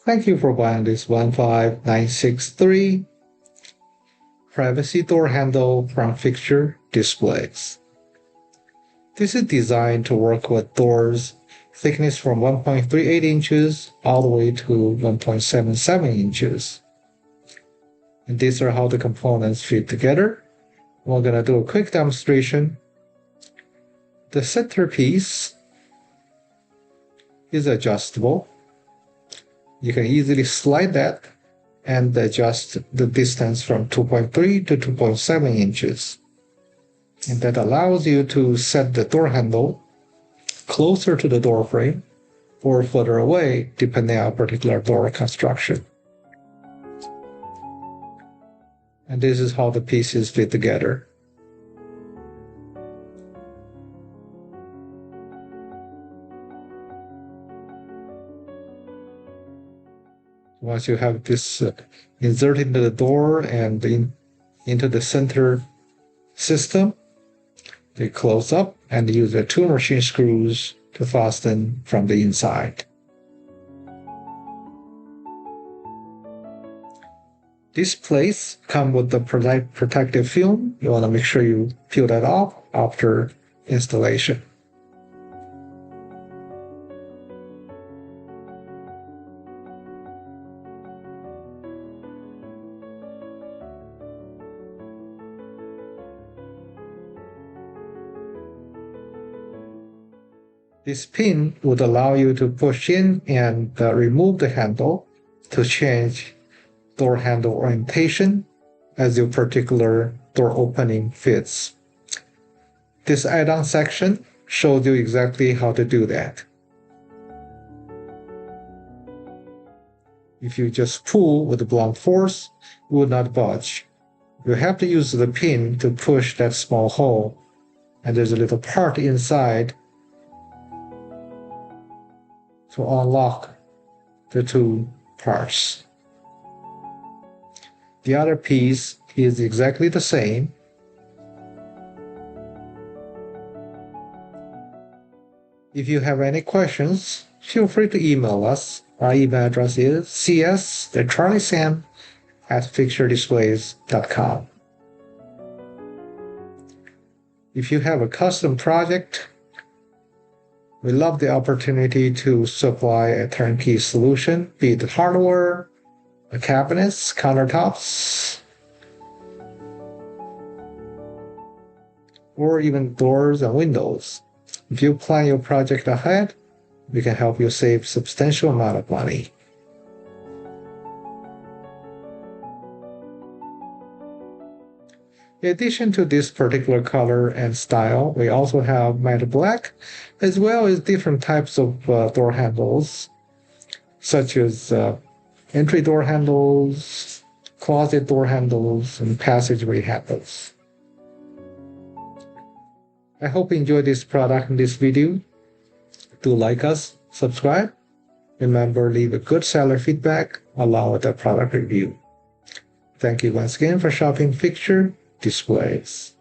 Thank you for buying this 15963 privacy door handle from Fixture Displays. This is designed to work with doors thickness from 1.38 inches all the way to 1.77 inches. And these are how the components fit together. We're going to do a quick demonstration. The centerpiece is adjustable. You can easily slide that and adjust the distance from 2.3 to 2.7 inches. And that allows you to set the door handle closer to the door frame or further away depending on a particular door construction. And this is how the pieces fit together. Once you have this inserted into the door and into the center system, they close up and use the two machine screws to fasten from the inside. These plates come with the protective film. You want to make sure you peel that off after installation. This pin would allow you to push in and remove the handle to change door handle orientation as your particular door opening fits. This add-on section shows you exactly how to do that. If you just pull with blunt force, it will not budge. You have to use the pin to push that small hole, and there's a little part inside to unlock the two parts. The other piece is exactly the same. If you have any questions, feel free to email us. Our email address is cs@fixturedisplays.com. If you have a custom project, we love the opportunity to supply a turnkey solution, be it hardware, cabinets, countertops, or even doors and windows. If you plan your project ahead, we can help you save a substantial amount of money. In addition to this particular color and style, we also have matte black, as well as different types of door handles, such as entry door handles, closet door handles, and passageway handles. I hope you enjoyed this product in this video. Do like us, subscribe. Remember, leave a good seller feedback along with a product review. Thank you once again for shopping Fixture Displays.